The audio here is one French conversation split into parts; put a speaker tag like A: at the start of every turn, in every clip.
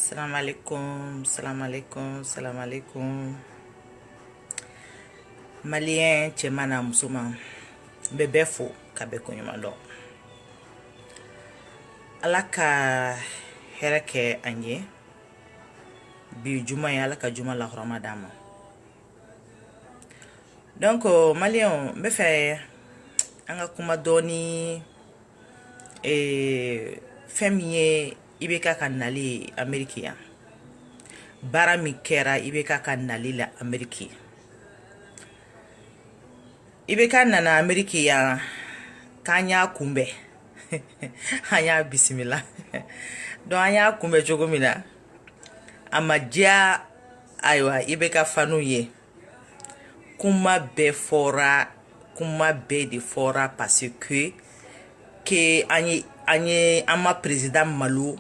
A: Salam alaikum, salam alaikum, salam alaikum. Malien cemana musuma bebe fo kabe konyumando. Alaka hereke anye bi juma ya alaka juma la Ramadan. Donc malien be fe anga kuma doni femiye ibeka kanali Amerikia. Bara mi kera ibeka kanali la Ameriki. Ibeka nana Ameriki ya kanya kumbe. Anya bismillah. Don anya kumbe chogomina. Amadia aywa ibeka fanu ye. Kuma be fora, kuma be de fora parce que anye ama président malo.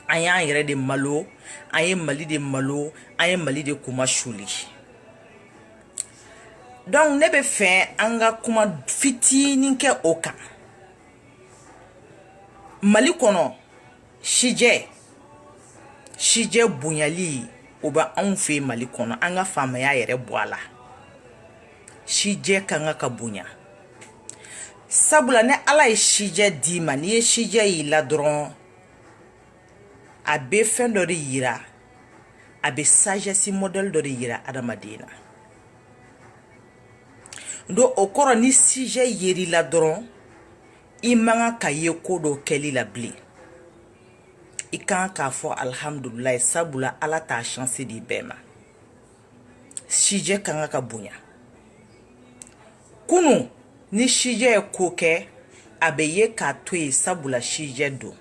A: Anya yere de malo, anye mali de malo, anye mali de kuma shuli. Donc ne be fe anga kuma fiti ninke oka. Mali kono shije bunyali oba anfe mali kono anga fama ya yere boala. Shije kanga kabunya. Sabula ne ala ye shije di ma ni ye shije yi la dron a be fen do de yira a be sagesse model do de yira adamadina do okoro ni shije yiri la dron I manga ka ye ko do keli la bli I kan ka fo alhamdulillah sabula ala ta chance di bema shije kanga ka bunya kunu ni shije koke abeye ka toy sabula shije do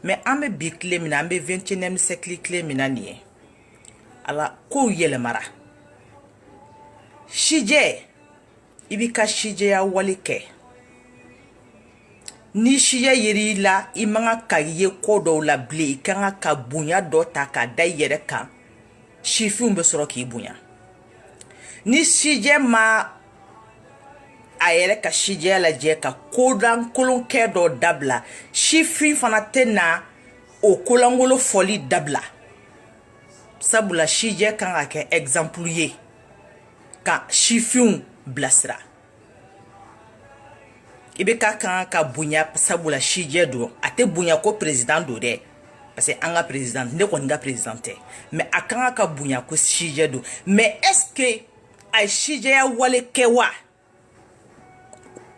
A: mais ambe bi klemina ambe 21e siècle klemina ni ala ko yele mara shije ibika shije ya walike ni shije yiri la imanga ka ye ko do la bli kanga ka bunya do ta ka da yere ka shifu mbe soro ki bunya ni shije ma ayere ka shije la je ka kodan kolon ke do dabla shifi fana tena o kolangolo foli dabla sabula shije kan ake exemplier ka shifiun blasra ibe kan ka bunya sabula shije do ate bunya ko president do de parce que anga president ne ko nga présidenté mais akanga ka bunya ko shije do mais est-ce que ay shije ya wale kewa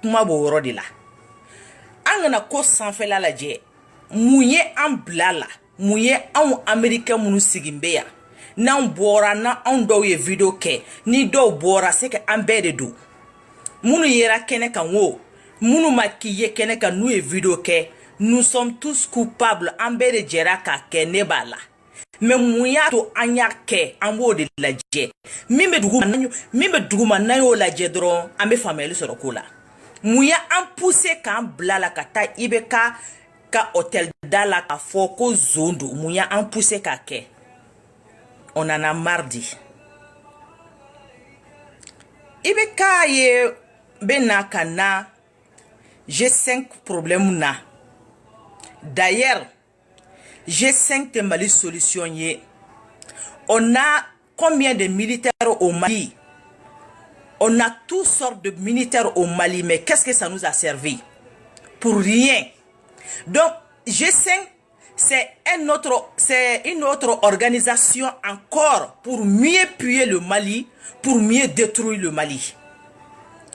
A: kuma bo woro de la angana ko sanfela la je muye an blala muye an americain munu sigimbe ya nan bora na an do ye video ke ni do bora se ke an be de do munu yera kene kan wo munu makiye kene kan nu ye video ke nous sommes tous coupables an be de jera ka ke ne bala mais muya to anya ke an wo de la je mimbe duguma na yo la je dron an be fameli soro kula Mouya an poussé kan blala kata ibeka ka hotel dala ka foko zondo mouya an poussé ka ke on en a mardi ibeka ye bena kana j'ai 5 problèmes na d'ailleurs j'ai 5 Mali solution ye on a combien de militaires au Mali. On a toutes sortes de militaires au Mali, mais qu'est-ce que ça nous a servi? Pour rien. Donc, G5, c'est une autre organisation encore pour mieux piller le Mali, pour mieux détruire le Mali.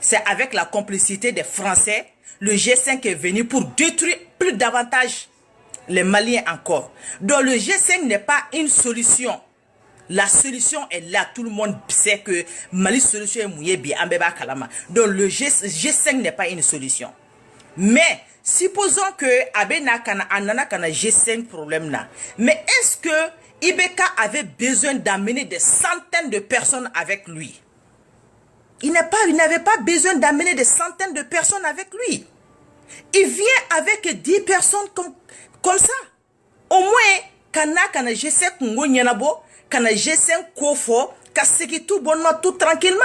A: C'est avec la complicité des Français, le G5 est venu pour détruire plus davantage les Maliens encore. Donc, le G5 n'est pas une solution. La solution est là, tout le monde sait que Mali solution est mouillé bien ambeba kalama. Donc le G5 n'est pas une solution. Mais supposons que abena kana anana kana G5 problème là. Mais est-ce que Ibeka avait besoin d'amener des centaines de personnes avec lui? Il n'avait pas besoin d'amener des centaines de personnes avec lui. Il vient avec 10 personnes comme ça. Au moins kana G5 ngo nyanabo kana G5 kofo kaseki tout bonnement tout tranquillement.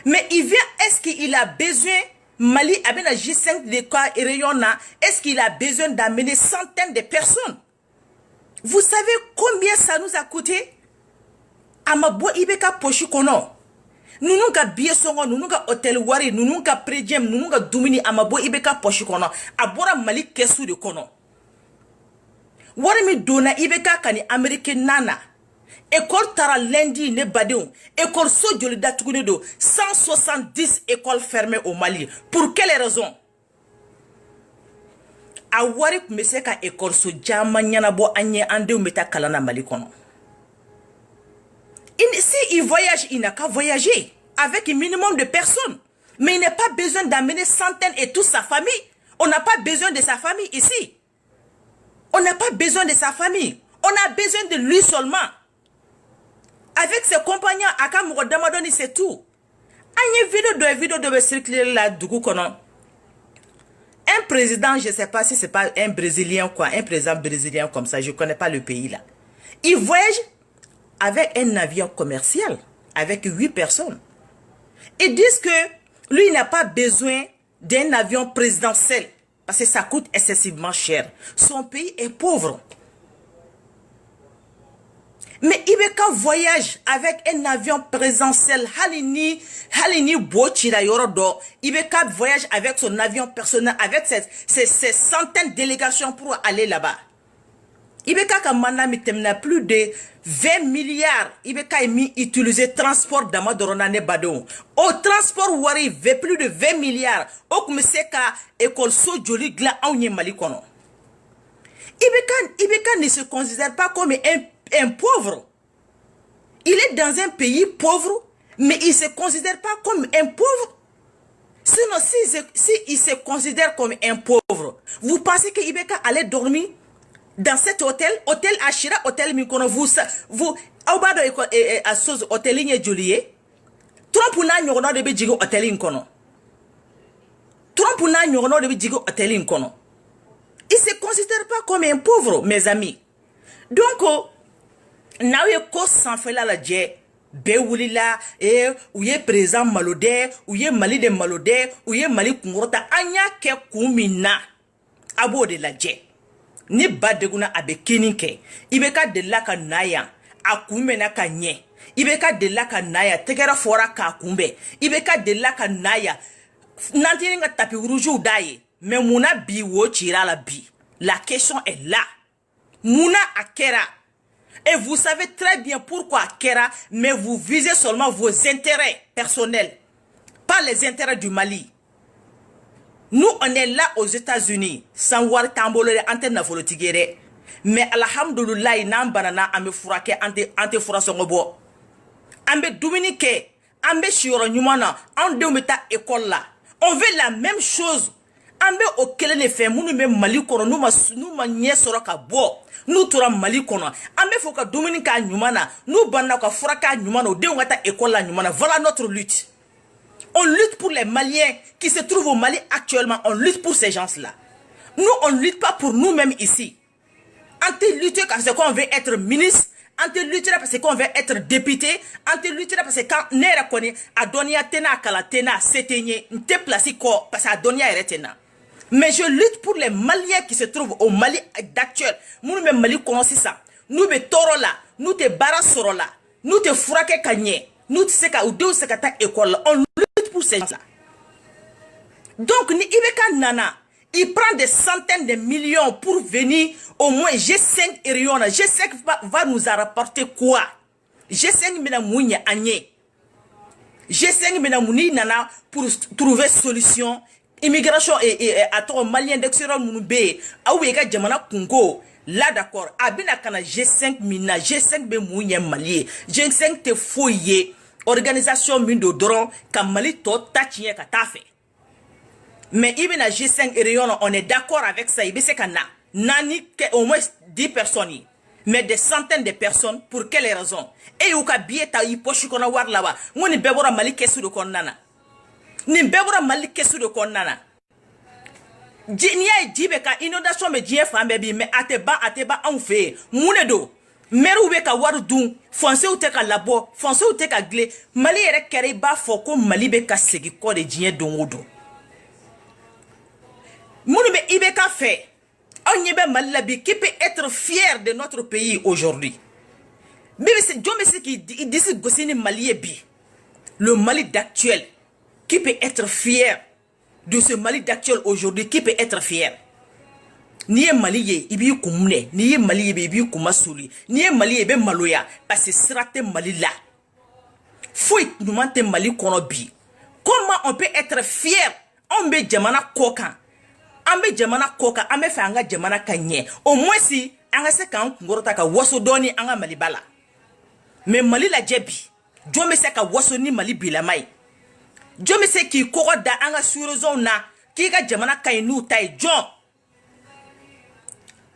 A: Mais il vient, est-ce qu'il a besoin Mali abena G5 de quoi rayonna, est-ce qu'il a besoin d'amener centaines de personnes? Vous savez combien ça nous a coûté? Amabo ibeka pochi kono. Nous n'avons billet songo, nous n'avons hôtel wari, nous n'avons prédiem, nous n'avons dumini amabo ibeka pochi kono. Abora mali kesu de kono. Wari mi dona ibeka kani Amerike nana. École tara lundi ne badon. École so joli datugune do. 170 écoles fermées au Mali. Pour quelle raison? A wari kumese ka école so jama nyana bo anye ande ou meta kalana Mali kono. Si il voyage, il n'a qu'à voyager avec un minimum de personnes. Mais il n'a pas besoin d'amener centaines et toute sa famille. On n'a pas besoin de sa famille ici. On n'a pas besoin de sa famille. On a besoin de lui seulement. Avec ses compagnons, Akamouro Damadoni, c'est tout. Une vidéo de circuler là, du coup, un président, je ne sais pas si c'est pas un Brésilien, quoi, un président brésilien comme ça, je ne connais pas le pays là. Il voyage avec un avion commercial, avec 8 personnes. Ils disent que lui n'a pas besoin d'un avion présidentiel, parce que ça coûte excessivement cher. Son pays est pauvre. Mais Ibeka voyage avec un avion présidentiel. Halini Bochira Yorodo. Ibeka voyage avec son avion personnel, avec ses centaines de délégations pour aller là-bas. Ibeka Kamana mitemna plus de 20 milliards. Ibeka est utilisé transport d'Amadorona ne Badon. Au transport Wari, plus de 20 milliards. Au Kumseka, école so joli gla aunye malikono. Ibeka ne se considère pas comme un pauvre. Il est dans un pays pauvre, mais il ne se considère pas comme un pauvre. Sinon, si il se considère comme un pauvre, vous pensez que Ibeka allait dormir dans cet hôtel, hôtel Ashira, hôtel Mikono, vous, Aubado et Assoz, hôtel Igne Julie, Trompuna Nyono de Bijigo, hôtel Inkono. Trompuna Nyono de Bijigo, hôtel Inkono. Il ne se considère pas comme un pauvre, mes amis. Donc, Nawe ko sanfela la je be wulila ou ye président malode ou ye Mali de malode ou ye Mali kungorota anya ke kumina abo de la je ni badeguna abe keninke ibeka de la ka naya akumena ka nye ibeka de la ka naya tegera fora ka kumbe ibeka de la ka naya nantini nga tapi rouge daye mais muna bi wo chira la bi la question est là muna akera. Et vous savez très bien pourquoi Kera, mais vous visez seulement vos intérêts personnels, pas les intérêts du Mali. Nous, on est là aux États-Unis, sans voir Tambolore, antenne tigere. Mais alhamdoulilah, nan banana, ame furake, ante furasongobo. Ambe Dominique, ambe shioro nyumana, ande umeta école là. On veut la même chose. Ambe okele ne fait, mounou me Mali kono, nous ma nye soroka bo. Nous tora Mali kono. Ambe foka Dominika nyumana. Nous banda ka furaka nyumana. De ngata école la nyumana. Voilà notre lutte. On lutte pour les Maliens qui se trouvent au Mali actuellement. On lutte pour ces gens-là. Nous, on ne lutte pas pour nous-mêmes ici. On te lutte parce qu'on veut être ministre. On te lutte parce qu'on veut être député. On te lutte parce que quand Nera connaît, Adonia tena kala tena setenye. On te place quoi parce que Adonia est tena. Mais je lutte pour les Maliens qui se trouvent au Mali d'actuel. Nous, même Mali, connaissons ça. Nous, me toro là. Nous, te barra soro là. Nous, te frake kanye. Nous, te seka ou deux seka ta école. On lutte pour ces gens-là. Donc, ni Ibeka Nana, il prend des centaines de millions pour venir au moins G5 Eriona. G5 va nous rapporter quoi? G5 mena mounya anye. G5 mena mouni nana pour trouver solution. Immigration et à ton malien d'extérieur mounbe aweka jamana kungo là d'accord abina kana G5 mina G5 be mounya mali G5 te foyer organisation mindo doron ka Mali to tachie ka tafe mais ibina G5 et rayon on est d'accord avec ça ibe se kana nani que au moins 10 personnes mais des centaines de personnes pour quelle raison et uka bieta iposhi kona war là-bas ngoni bebora Mali kesu de konnana ni bebora Mali kesu de konnana Niya jibe ka inondation me jie fambe bi mais ateba on fait munedo meru be ka waru dun fonse ou te ka labo fonse ou te ka gle Mali ere kere ba fo ko Mali be ka segi ko de jie don wodo munu be ibe ka fe On y est Mali qui peut être fier de notre pays aujourd'hui. Mais c'est Dieu qui dit que Mali est bi. Le Mali d'actuel, qui peut être fier de ce Mali d'actuel aujourd'hui, qui peut être fier? Ni ye Mali ye, ibi kumune, ni ye Mali ye, ibi kumasuli, ni ye Mali ye, ibi maloya, parce que sera Mali là. Fouille, nous mente Mali konobi. Comment on peut être fier? On be jamana koka. On be jamana koka, on be fanga jamana kanye. Au moins si, on a se kan ngorota ka waso doni anga Mali bala. Mais Mali la jebi. Dieu me sait ka waso ni Mali bilamai. Dieu me sait ki koko da anga surozon na, ki ka jamana kay nou tay John.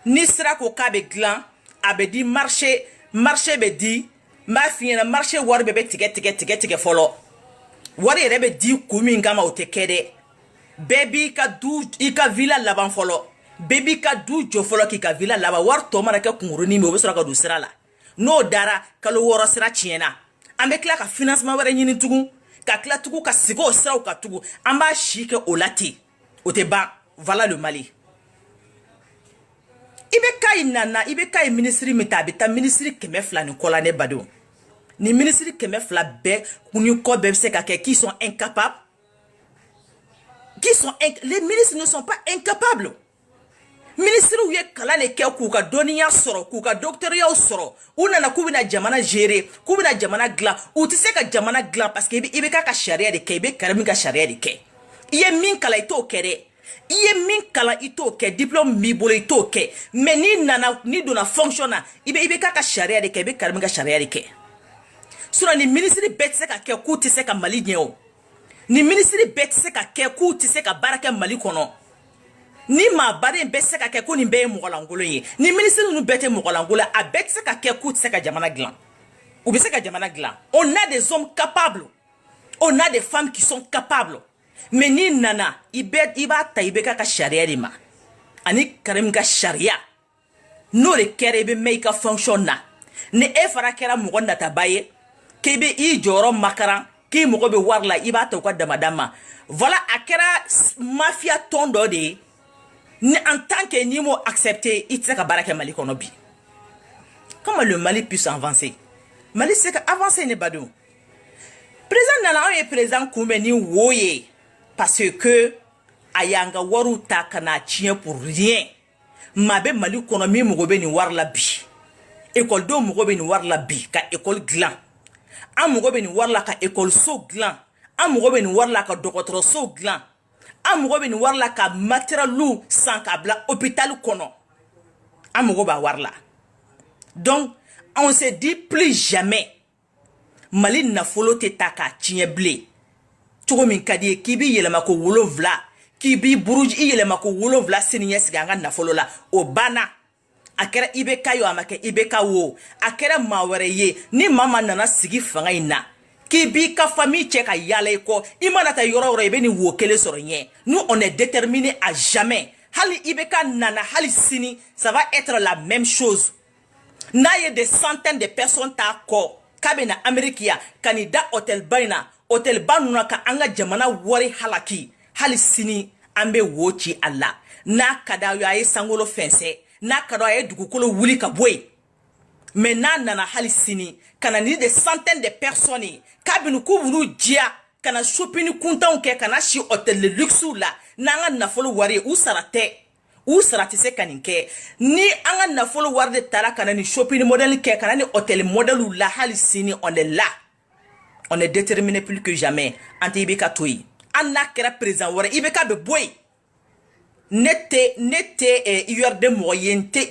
A: Ni sera ko kabe glan, abe di marché be di, ma fiyena marché war bebe tike folo. Wari rebe di kumi ngama o tekede. Baby ka du ika villa laban folo. Baby ka du jo folo ki ka villa laba war to mara ke kunguruni me obesura ka du sira la. No dara kalo woro sira tiena. Ambe kla ka financement wara nyini tugu, ka kla tugu ka sigo sira ka tugu. Amba shike olati. Ote ba, voilà le Mali. Ibe kay nana, ibe kay ministry mitabita ministry kemefla ni kola ne bado. Ni ministry kemefla be kuni ko be se ka qui sont incapables. Les ministres ne sont pas incapables. Ministre ou ye kala ne ke ku ka doniya soro, ku ka doctoria soro. Una na kubina jamana gérer, kubina jamana gla, ou tu sais ka jamana gla parce que ibe ka sharia de ke, ibe karami ka sharia de ke. Iye min kala ito kere. Iye min kala ito ke diplôme mi bolo ito ke. Mais ni nana ni dona fonctionna, ibe ka sharia de ke, ibe karami ka sharia de ke. Sura ni ministre bet se ka ke ku ti se ka Mali nyeo. Ni ministre bet se ka ke ku ti se ka baraka Mali kono. Ni ma bare be se ka ke ku ni be mogolangolo ye. Ni ministre nu bete mogolangolo a bet se ka ke ku ti se ka jamana glan. Ou be se ka jamana glan. On a des hommes capables. On a des femmes qui sont capables. Mais ni nana iba ta ibe ka sharia di ma. Ani karim ka sharia. No le kere be make a function na. Ne e fara kera mogonda tabaye. Kebe I joro makaran ki mogo be warla iba to kwa damadama. Voilà akera mafia tondo de ni en tant que ni mo accepter itse baraka Mali kono bi. Comment le Mali puisse avancer? Mali c'est avancer ne badou. Président nana est président kumbe ni woye parce que ayanga waru takana tien pour rien. Mabe Mali kono mi mogo be ni warla bi. École do mogo be ni warla bi ka école glan. An mogo be ni warla ka école so glan. An mogo be ni warla ka dokotro so glan. An mogo be ni warla ka matérielu san ka bla hôpital kono. An mogo ba warla. Donc on se dit plus jamais Mali nafolo te taka tiɲɛ ble. Cogo min ka di k'i bi yɛlɛma ko 7 k'i bi buruji I yɛlɛma ko 7 sini ɲɛsigi an ka nafolo la o banna. A kɛra IBK yo a ma kɛ IBK wo a kɛra maa wɛrɛ ye ni mama nana sigi fanga in na k'i b'i ka famille cɛ ka yala I kɔ I mana ta yɔrɔ yɔrɔ I bɛ ni wo kelen sɔrɔ ɲɛ. Nous on est déterminé à jamais. Hali IBK nana hali sini ça va être la même chose. N'a ye des centaines de personnes ta kɔ k'a bɛ na Amérique ya ka ni da hôtel ba in na hôtel ba ninnu na ka an ka jamana wari halaki hali sini an bɛ wo ci a la n'a ka d'a ye a ye sankolo fɛnsɛ. N'a ka d'a ye dugukolo wuli ka bɔ yen. Mais n'a nana hali sini kana ni des centaines de personnes k'a bɛ k'u b'u diya kana shopping kuntanw kɛ kana si hôtel de luxe la n'an ka nafolo wari u sara tɛ u sara tɛ se ka nin kɛ ni an ka nafolo wari de taara kana ni shopping modèle kɛ kana ni hôtel modèle la hali sini on est là on est déterminé plus que jamais an tɛ IBK to yen an n'a kɛra président wɛrɛ IBK bɛ bɔ yen. Nete URD moyen te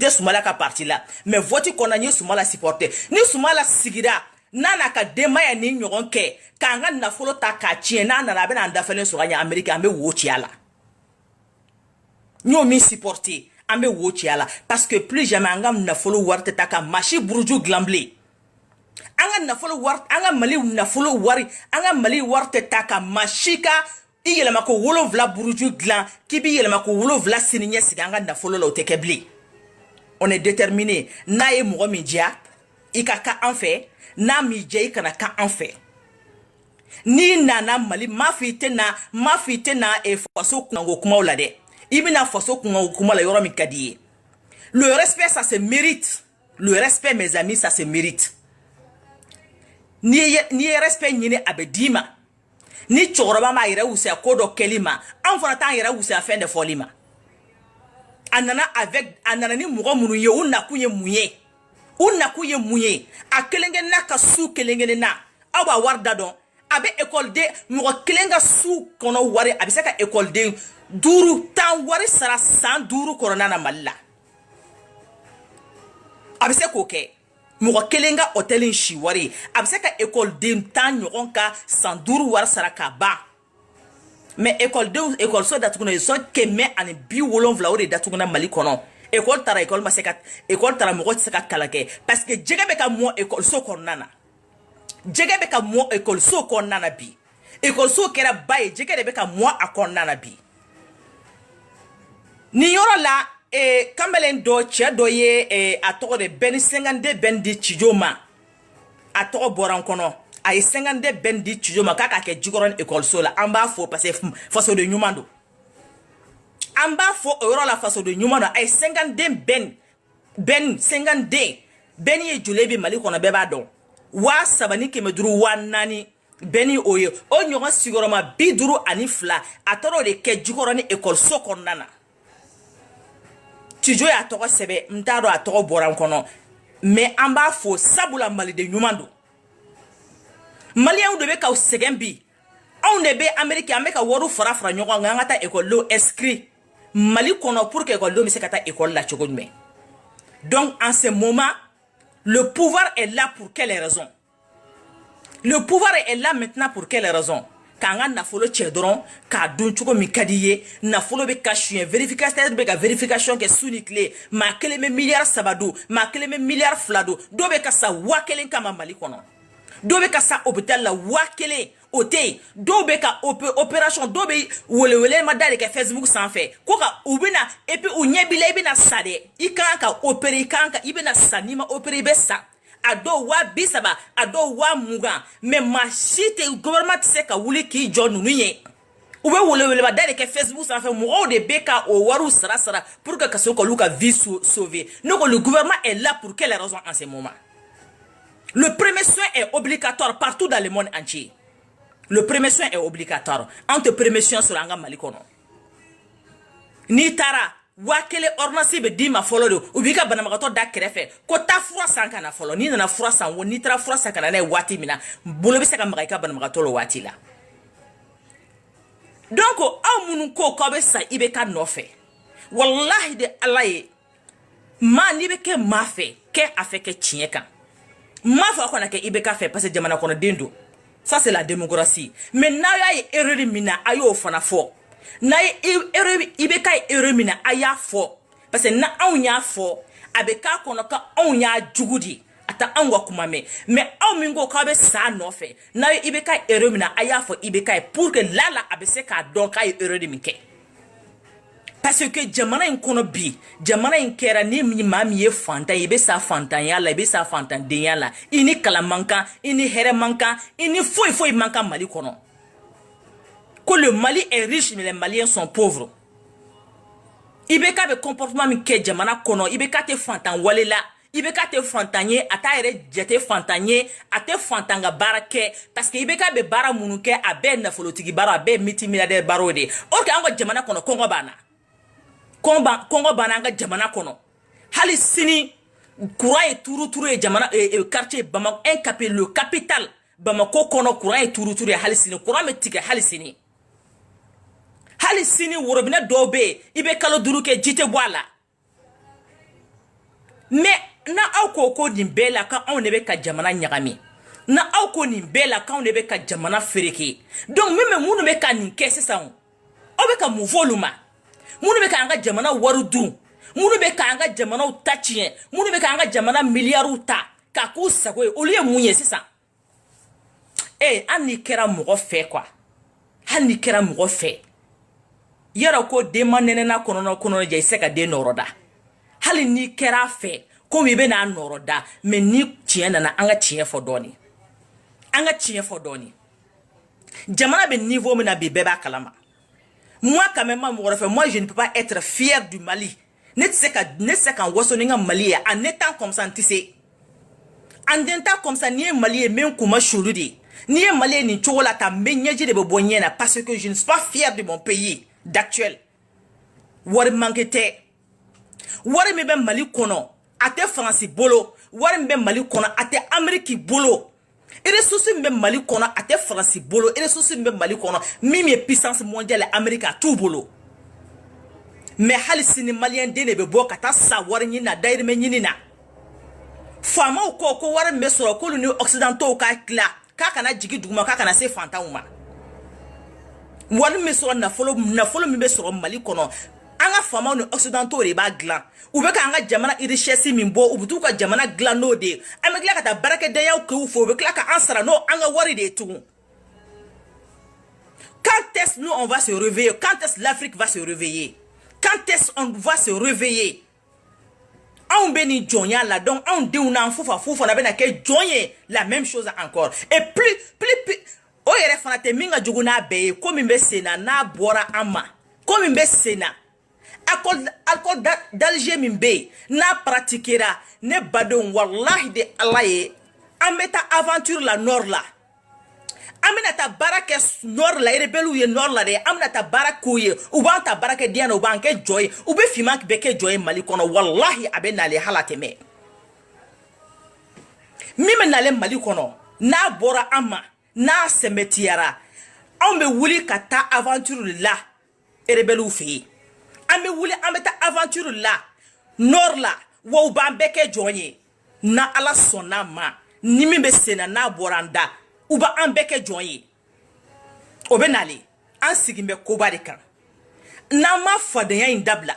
A: Soumala ka parti la mais vote kona ni Soumala supporter ni Soumala sigira nana ka demaya ni ɲɔgɔn kɛ k'an ka nafolo ta k'a tiɲɛ n'a nana a bɛna an dafalen sɔrɔ an ɲɛ Amérique an bɛ wo ci a la n'o min supporter an bɛ wo ci a la parce que plus jamais an ka nafolo wari tɛ ta ka masi buruju dilan bilen an ka nafolo wari an ka Mali nafolo wari an ka Mali wari tɛ ta ka masi ka I yɛlɛma ko 7 buruju glan k'i bi yɛlɛma ko 7 sini ɲɛsigi an ka nafolo la o tɛ kɛ bilen. On est déterminé n'a ye mɔgɔ min diya I ka kan an fɛ n'a m'i diya I kana kan an fɛ. N'i nana Mali m'a fɔ I tɛ na faso kunanko kumaw la dɛ ibina faso kuma la yoro mi kadiye. Le respect ça se mérite. Le respect mes amis ça se mérite. Ni respect ni abedima. Ni choroba ma ira usa kodo kelima. An fana ta ira usa fin de folima. Anana ni mugo munu ye unna kunye muye. Unna kunye muye. A kelenge na ka su kelenge na. Awa warda don. Abe école de mugo kelenga su kono wari abisaka école de duru tan wari sara san duru korona na malla. Abise koke mugo kelenga hotelin shiwari abisaka école de tan nyogon ka san duru wari sara ka ba. Mais école so datuguna so keme ani bi wolon vla ore datuguna mali kono. École tara école maseka école tara mugo tsaka kalake parce que jega be ka mo école so kornana. Jege be ka mo école so konnana bi école so kera baye jege de be ka mo akonnana bi ni yoro la kambelen do che do ye atoro de ben 52 ben di chijoma atoro boran kono ay 52 ben di chijoma kaka ke jigoron école so la amba fo parce faso de nyumando amba fo yoro la faso de nyumando ay 52 ben 52 ben ye julebi mali kono beba don wa sabani keme duru wa nani beni oye o nyoga sigoroma biduru ani fla atoro de ke jikoro ni école so konnana tijo ya toko sebe mtaro atoro boran kono mais amba fo sabula mali de nyumando malien de be ka segembi on ne be amerique ameka woru fara nyoga ngata école lo inscrit mali kono pour que école lo mi se kata école la chogodme. Donc en ce moment le pouvoir est là pour quelle raison? Le pouvoir est là maintenant pour quelle raison? Quand on a follow chedron, quand on chuko mikadiye, na follow be caché, vérification be ka vérification ke sunikle, ma keleme milliard sabado, ma keleme milliard flado, do be ka sa wakele kama mali kono. Do be ka sa hôpital la wakele ote, do be ka opération do be wele madale ke Facebook sans fait. Koka ubina et puis unyebile ibina sade, ikanka opéré kanka ibina sanima opéré be sa. Ado wa bisaba ado wa muga mais machite gouvernement se ka wuli ki jonu nuye ube wole ba dale ke Facebook ça fait mo de beka o waru sara pour que kasoko luka vie sauver. Non, le gouvernement est là pour quelle raison en ce moment? Le premier soin est obligatoire partout dans le monde entier. Le premier soin est obligatoire. Entre premier soin sur anga malikono ni tara wakele ornasi be dima folo do ubika banamagato da krefe ko ta fura sanka na folo ni na fura san woni tra fura sanka na wati mina bolo be saka magaika banamagato lo wati la. Donc aw munu ko be sa ibe ka nofe wallahi de alaye ma ni be ke mafe ke afeke chieka ma fa ko na ke ibe ka fe parce que jamana kono dendo. Ça c'est la démocratie. Mais na ya erreur mina ayo fana fo na ibeka eremina aya fo parce que na anya fo abeka kono ka anya jugudi ata anwa kumame mais aw mingo ka be sa no fe na ibeka eremina aya fo ibeka pour que lala abese ka donc ay eremike parce que jamana in kono bi jamana in kera ni mami ye fanta ibe sa fanta yala ibe sa fanta de yala ini kala manka ini here manka ini foi manka mali kono. Que le Mali est riche mais les Maliens sont pauvres. Ibeka be comportement mi ke jamana kono ibeka te fantan walela ibeka te fantanye ata ere jete fantanye ate fantanga barake parce que ibeka be bara munuke abe na folotigi bara abe miti milliardaire barode orka ango jamana kono Kongo bana anga jamana kono hali sini courant et turu e jamana quartier Bamako le capital Bamako kono courant et turu hali sini courant me tige hali sini hali sini worobina dobe ibe kalo duruke jite boala mais na awko ni bela ka on ne be ka jamana nyagami na awko ni bela ka on ne be ka jamana fereke donc même munu be ka ni kesse sa o be ka mu voluma munu be ka anga jamana warudu munu be ka anga jamana utachie munu be ka anga jamana milliardu ta ka ku sago o liye munye sisa ani kera mugo fe quoi hani kera mugo fe yara ko demandene na kono je seka de noroda hali ni kera fe ko mi be na noroda mais ni tiena na anga tie fo doni jamana be niveau mina be beba kalama Moi, quand même, moi, je ne peux pas être fier du Mali. Ne sais qu'en Wassoninga Mali, en étant comme ça, tu sais. En étant comme ça, ni un Mali, même comme un chourudi. Ni un Mali, ni chocolat, ta menyéji de bobonyena, parce que je ne suis pas fier de mon pays d'actuel. Wari manquete. Wari me ben Mali kono, ate France bolo. Wari me ben Mali kono, ate Amérique bolo. Et les soucis me Mali kono, ate France bolo. Et les soucis me Mali kono, mimi puissance mondiale Amérique à tout bolo. Mais hali sini malien dene be bo kata sa wari nyina daire me nyina. Fama ko wari me soro ko ni occidentaux ka kla ka kana jigi duguma ka kana se fantauma. Wari me soro na folo mi be soro Mali kono. Anga fama ni occidentaux re ba glan. Ou be ka anga jamana richesse min bo ubutu ka jamana glan no de. Amegla ka ta barake de yaw ko fo be kla ka ansara no anga wari de tout. Quand est-ce nous on va se réveiller? Quand est-ce l'Afrique va se réveiller? Quand est-ce qu'on va se réveiller? On bénit Djonia là, donc on dit on a foufa, on a bien la même chose encore. Et plus, oh yere fanate minga juguna beye, comme imbe sena na bora ama, comme imbe sena. Alcool d'Alger mimbe, na pratiquera, ne badon wallahi de Allah ye, ameta aventure la nord là. Amina ta barake nord la rebelu ye nord la de amina ta barakuye ou ban ta barake diana ou ban ke joy ou be fima ke beke joy Mali kono wallahi abe na le halateme mime na le Mali kono na bora ama na semetiara on be wuli kata aventure la rebelu fi ambe wuli ambe ta aventure la nord la wo ban beke joy na ala sonna ma ni mimbe sena na boranda Uba an beke joye. Obe nale. An sigimbe koba de kan. Nama fadenya indabla.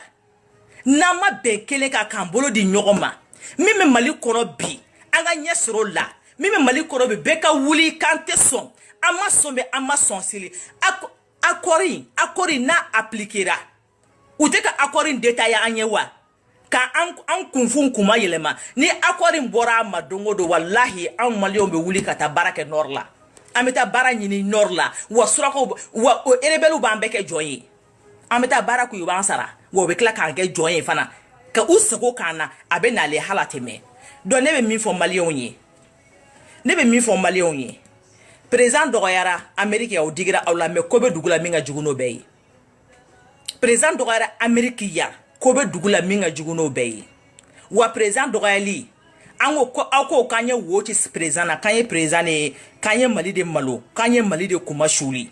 A: Nama benkele ka kambolo di nyogoma. Mime Mali kono bi. Anga nyesro la. Mime Mali kono bi beka wuli kante son. Ama son sili. Akori na aplikera. Uteka akori detaya anyewa. Ka an kunfun kuma yelema ni akori mbora madongo do wallahi an malion be wuli kata barake nord la ameta bara nyini nord la wa surako wa erebelu ba mbeke joyi ameta bara ku yuban sara wo be kla kan ke joyi fana ka usako kana abe na le halateme do ne be mi fo malion yi ne be mi fo malion yi président doyara amerique ya odigira awla me ko be dugula minga juguno be président doyara amerique ya kobe dugula minga juguno bey wa président dogali ango ko ako kanye wochi président na kanye président ne kanye Mali de malo kanye Mali de kuma shuli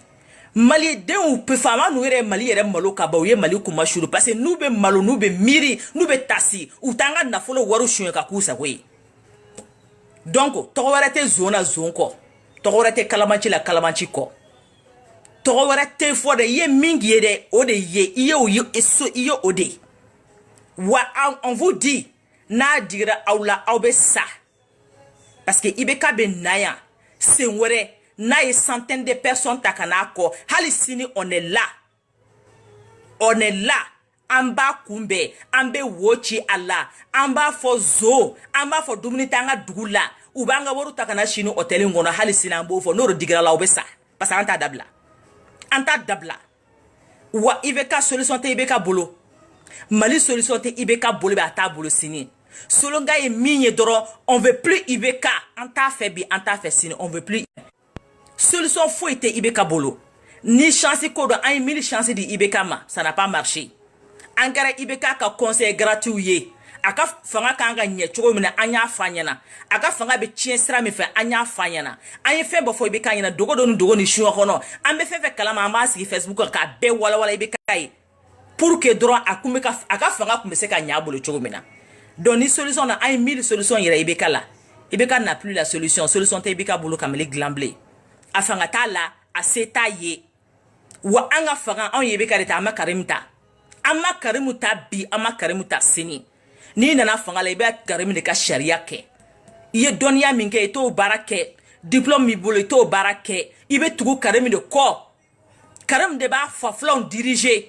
A: Mali de ou pe fama nou ere Mali ere malo ka ba ye Mali kuma shuli parce que nous be malo nous be miri nous be tasi ou tanga na folo waru shun ka kusa we donc to warate zona zonko to warate kalamanchi la kalamanchi ko to warate fo de ye mingi de o de ye iye o eso iye o de on vous dit na dira aula aube sa parce que ibeka ben naya c'est vrai na y centaines de personnes takanako halisini on est là amba kumbe ambe wochi ala amba fo zo amba fo dumuni tanga dugula ubanga woru takana shinu hotel ngono halisini ambo fo noro digra la aube sa parce que anta dabla wa ibeka solution te ibeka bolo Mali solution te Ibeka bolo be ata bolo sini. Solonga e minye doro, on veut plus Ibeka. Anta febi, anta fe sini, on veut plus. Solution fou ete Ibeka bolo. Ni chance kodo, an mille chances di Ibeka ma, ça n'a pas marché. Angara Ibeka ka conseil gratuit. Aka fanga kanga nye chogo mina anya fanyana. Aka fanga be chiensra me fe anya fanyana. Anya fe bo fo Ibeka nyana dogo ni shuwa kono. Ambe fe kalama amba si Facebook ka be wala Ibeka yi. Pour que droit à kumeka aka fanga kumese ka nyabolo chogomena donc ni solution na ay mille solution yira Ibeka la Ibeka n'a plus la solution te Ibeka bolo kamele glamblé afanga ta la a seta ye wa anga fanga on Ibeka reta ama karimuta bi ama karimuta sini ni nana fanga la ibe karim de ka sharia ke ye donia minke to barake diplôme mi bolo to barake ibe tugu karim de ko karim de ba faflon diriger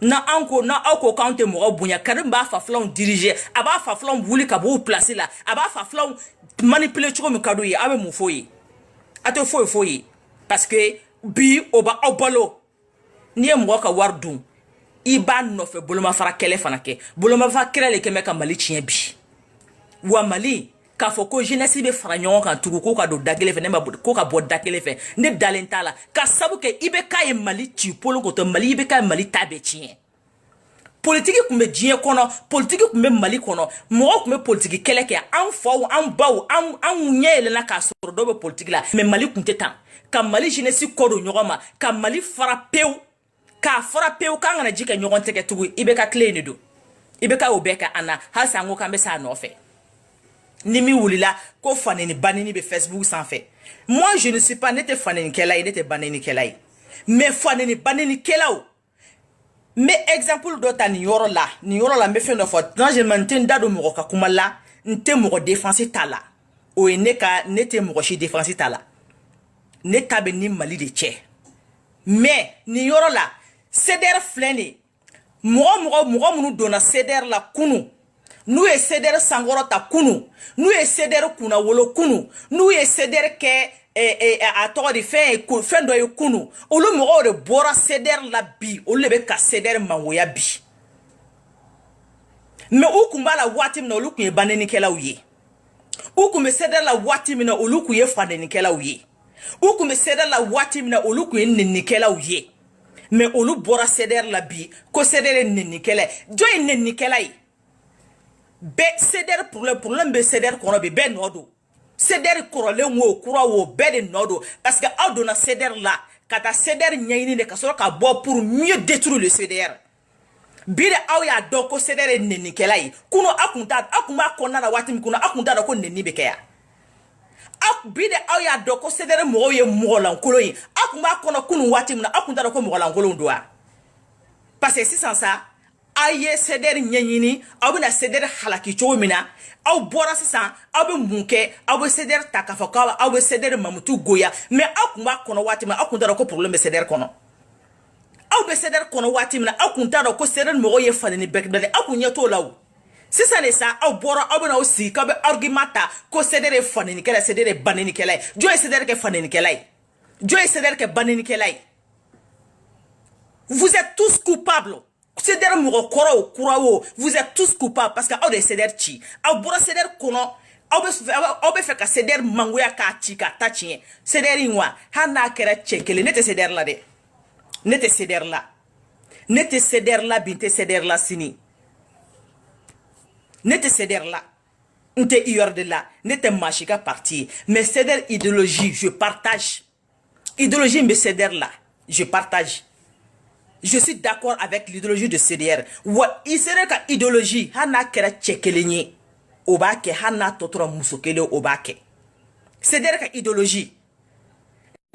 A: na ako kante mo bunya karim ba fa flon diriger aba fa flon wuli ka bo placer la aba fa flon manipuler chiko mi kado yi abe mu foyi ato foyi parce que bi oba obalo ni ye mɔgɔ ka wari dun i b'a nɔfɛ bolomafara kɛlɛ fana kɛ bolomafara kɛlɛ le kɛmɛ ka Mali tiɲɛ bi wa Mali k'a fɔ ko jeunesse bɛ fara ɲɔgɔn kan tugu ko ka don da kelen fɛ ne ma ko ka bɔ da kelen fɛ ne dalen t'a la ka sabu kɛ IBK ye Mali ci polo kotɔ Mali IBK ye Mali ta bɛɛ tiɲɛ politique kun bɛ diɲɛ kɔnɔ politique kun bɛ Mali kɔnɔ mɔgɔ kun bɛ politique kɛlɛ kɛ an faw an baw an ɲɛ yɛlɛna k'a sɔrɔ dɔw bɛ politique la mais Mali kun tɛ tan ka Mali jeunesse kɔ don ɲɔgɔn ma ka Mali fara pewu k'a fara pewu k'an kana ji kɛ ɲɔgɔn tɛgɛ tugu IBK tile de don IBK y'o bɛɛ kɛ an na hali sisan an ko k'an bɛ s'a nɔfɛ ni mi wulila ko faneni baneni be Facebook sanfɛ moi je ne suis pas ne tɛ faneni kɛla ye ne tɛ baneni kɛla ye mais faneni baneni kɛlaw mais exemple dɔ ta nin yɔrɔ la n bɛ fɛn dɔ fɔ tranquillement n tɛ n da don mɔgɔ ka kuma la n tɛ mɔgɔ défense ta la o ye ne tɛ mɔgɔ si défense ta la ne ta bɛ ni Mali de cɛ mais nin yɔrɔ la CDR filɛ nin mɔgɔ minnu donna CDR la kunu n'u ye CDR sankɔrɔ ta kunu n'u ye CDR kunna wolo kunu n'u ye CDR kɛ a tɔgɔ de fɛn dɔ ye kunu olu mɔgɔw de bɔra CDR la bi olu de bɛ ka CDR mangoya bi mais u kun b'a la waati min na olu kun ye banenikɛlaw ye u kun bɛ CDR la waati min na olu kun ye fanenikɛlaw ye u kun bɛ CDR la waati min na olu kun ye nenikɛlaw ye mais olu bɔra CDR la bi ko CDR ye nenikɛla jɔn ye nenikɛla ye bɛɛ CDR problème bɛ CDR kɔnɔ bi bɛɛ nɔ don CDR kɔrɔlen wo kura wo bɛɛ de nɔ don parce que aw donna CDR la ka taa CDR ɲɛɲini de ka sɔrɔ ka bɔ pour mieux détruire le CDR bi de aw y'a dɔn ko CDR ye nenikɛla ye kunu aw kun b'a kɔnɔna la waati min kunu aw kun t'a dɔn ko neni bɛ kɛ yan bi de aw y'a dɔn ko CDR mɔgɔw ye mɔgɔlankolon ye aw kun b'a kɔnɔ kunu waati min na aw kun t'a dɔn ko mɔgɔlankolon don wa parce que sisan sa aw ye CDR ɲɛɲini aw bɛna CDR halaki cogo min na aw bɔra sisan aw bɛ mun kɛ aw bɛ CDR ta k'a fɔ k'aw bɛ CDR mamutu goya mais aw kun b'a kɔnɔ waati min aw kun t'a dɔn ko problème bɛ CDR kɔnɔ aw bɛ CDR kɔnɔ waati min na aw kun t'a dɔn ko CDR mɔgɔw ye faneni bɛɛ aw kun ɲɛ t'o la o sisan de sa aw bɔra aw bɛna aw sigi k'aw bɛ argument ta ko CDR ye fanenikɛla CDR ye banenikɛla ye jɔn ye CDR kɛ fanenikɛla ye jɔn ye CDR kɛ banenikɛla ye vous êtes tous coupables CDR mɔgɔ kɔrɔ o kura o vous êtes tous coupables parce que aw de ye CDR ci aw bɔra CDR kɔnɔ aw bɛ fɛ ka CDR mangoya k'a ci k'a ta tiɲɛ CDR in wa hali n'a kɛra cɛ kelen ne tɛ CDR la dɛ ne tɛ CDR la ne tɛ CDR la bi n tɛ CDR la sini ne tɛ CDR la n tɛ IOR de la ne tɛ maa si ka parti ye mais CDR idéologie je partage idéologie min bɛ CDR la je partage je suis d'accord avec l'idéologie de CDR wa ICR ka idéologie hali n'a kɛra cɛ kelen ye o b'a kɛ hali n'a tɔ tora muso kelen o b'a kɛ CDR ka idéologie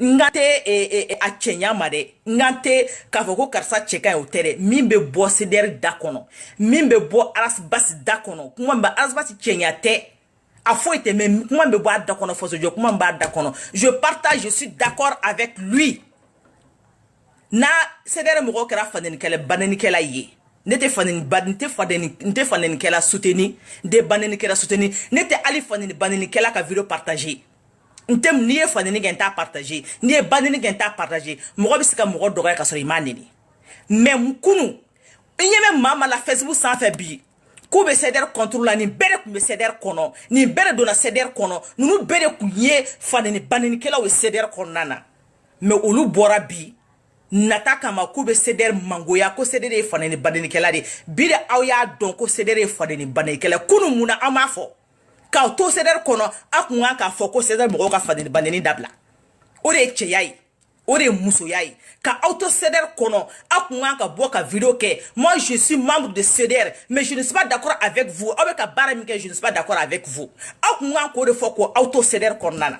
A: nga tɛ a cɛɲa ma dɛ nga tɛ k'a fɔ ko karisa cɛ ka ɲi o tɛ dɛ min bɛ bɔ CDR da kɔnɔ min bɛ bɔ arasibasi da kɔnɔ kuma min bɛ arasibasi cɛɲa tɛ a foyi tɛ mais kuma min bɛ bɔ a da kɔnɔ faso jɔ kuma min b'a da kɔnɔ je partage je suis d'accord avec lui na CDR mɔgɔ kɛra fanenikɛla banenikɛla ye ne tɛ fanenikɛla soutenir n tɛ banenikɛla soutenir ne tɛ hali banenikɛla ka vidéo partager n tɛ n'i ye faneni kɛ n t'a partager n'i ye baneni kɛ n t'a partager mɔgɔ bɛ se ka mɔgɔ dɔgɔya ka sɔrɔ i m'a neni mais kunu n ɲɛ bɛ maa la Facebook sanfɛ bi k'u bɛ CDR contre la nin bɛɛ de tun bɛ CDR kɔnɔ nin bɛɛ de donna CDR kɔnɔ ninnu bɛɛ de tun ye faneni banenikɛlaw ye CDR kɔnɔna na mais olu bɔra bi nata kama k'u bɛ CDR mangoya ko CDR ye faneni banenikɛla de bi de aw y'a dɔn ko CDR ye faneni banenikɛla kunu mun na an b'a fɔ k'aw to CDR kɔnɔ aw kun kan k'a fɔ ko CDR mɔgɔw ka faneni baneni dabila o de ye cɛya ye o de ye musoya ye ka aw to CDR kɔnɔ aw kun kan ka bɔ ka vidéo kɛ moi je suis membre de CDR mais je ne suis pas d'accord avec vous aw bɛ ka baara min kɛ je ne suis pas d'accord avec vous aw kun kan k'o de fɔ ko aw to CDR kɔnɔna na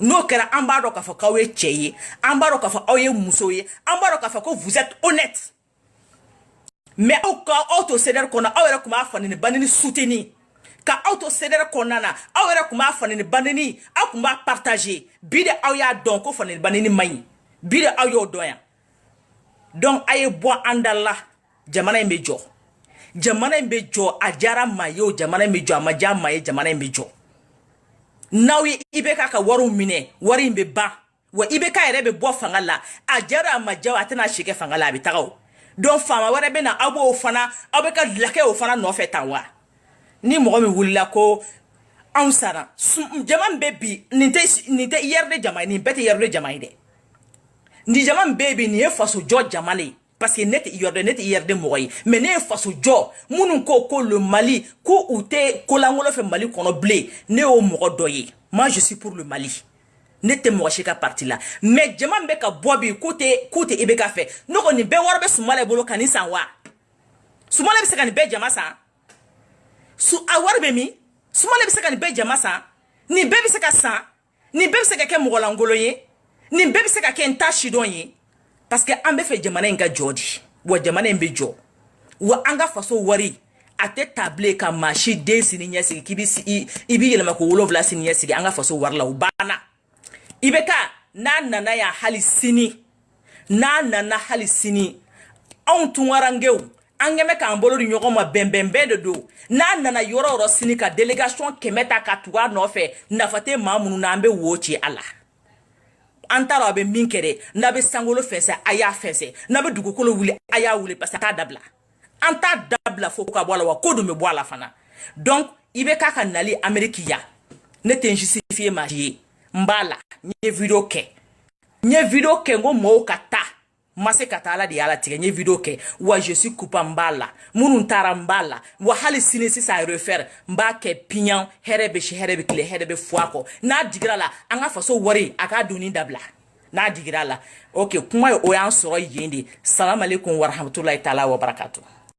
A: n'o kɛra an b'a dɔn k'a fɔ k'aw ye cɛ ye an b'a dɔn k'a fɔ aw ye muso ye an b'a dɔn k'a fɔ ko vous êtes honnête mais aw to CDR kɔnɔ aw yɛrɛ kun b'a faneni baneni soutenir ka aw to CDR kɔnɔna na aw yɛrɛ kun b'a faneni baneni aw kun b'a partager bi de aw y'a dɔn ko faneni baneni man ɲi bi de aw y'o dɔn yan donc a ye bɔ an da la jamana in bɛ jɔ jamana in bɛ jɔ a diyara maa ye o jamana in bɛ jɔ a ma diya maa ye jamana in bɛ jɔ n'aw ye IBK ka wariw minɛ wari in bɛ ban wa ibeka yɛrɛ bɛ bɔ fanga la a jara a ma jaw a tɛna si kɛ fanga la a bɛ taga o donc faama wɛrɛ bɛ na aw b'o fana aw bɛ ka lakɛ o fana nɔfɛ tan wa ni mɔgɔ min wulila ko anw sara jama min bɛ bi nin tɛ yɛrɛ de jama ye nin bɛɛ tɛ yɛrɛ de jama ye dɛ nin jama min bɛ bi nin ye faso jɔ jama le ye parce que ne tɛ yɛrɛ de mɔgɔ ye mais ne ye faso jɔ minnu ko le Mali ko u tɛ kolankolon fɛ Mali kɔnɔ bilen ne y'o mɔgɔ dɔ ye moi je suis pour le Mali ne tɛ mɔgɔ si ka parti la mais jama min bɛ ka bɔ bi k'u tɛ IBK fɛ ne ko nin bɛɛ wari bɛ Sumala bolo ka nin san wa Sumala bɛ se ka nin bɛɛ jama san a wari bɛ min Sumala bɛ se ka nin bɛɛ jama san nin bɛɛ bɛ se ka san nin bɛɛ bɛ se ka kɛ mɔgɔ lankolon ye nin bɛɛ bɛ se ka kɛ n ta sidɔn ye parce que an bɛ fɛ jamana in ka jɔ di wa jamana in bɛ jɔ wa an ka faso wari a tɛ ta bilen ka maa si den sini ɲɛsigi k'i b'i yɛlɛma ko 7 sini ɲɛsigi an ka faso wari la o banna IBK n'a nana yan hali sini anw tunkarangew an kɛmɛ k'an bolo di ɲɔgɔn ma bɛnbɛnbɛn de don n'a nana yɔrɔ yɔrɔ sini ka délégation 100 ta ka tugu a nɔfɛ nafa tɛ maa minnu na an bɛ wo ci a la an t'a dɔn a bɛ min kɛ dɛ n'a bɛ sankolo fɛnsɛ a y'a fɛnsɛ n'a bɛ dugukolo wuli a y'a wuli parce que a t'a dabila an t'a dabila fo ka bɔ a la wa ko dun bɛ bɔ a la fana donc IBK ka nali Amérique ya ne tɛ n justifier maa si ye n b'a la n ye video kɛ n ko mɔɔw ka taa ma se ka taa Ala de y'a latigɛ n ye video kɛ wa je suis coupable n b'a la minnu taara n b'a la wa hali sini sisan a refaire n b'a kɛ piɲan hɛrɛ bɛ si hɛrɛ bɛ tile hɛrɛ bɛ fɔ a kɔ n'a digira la an ka faso wari a k'a donni dabila n'a digira la ok kuma ye o y'an sɔrɔ yen de salamu aleykum wa rahmatulahi taala wa barakatu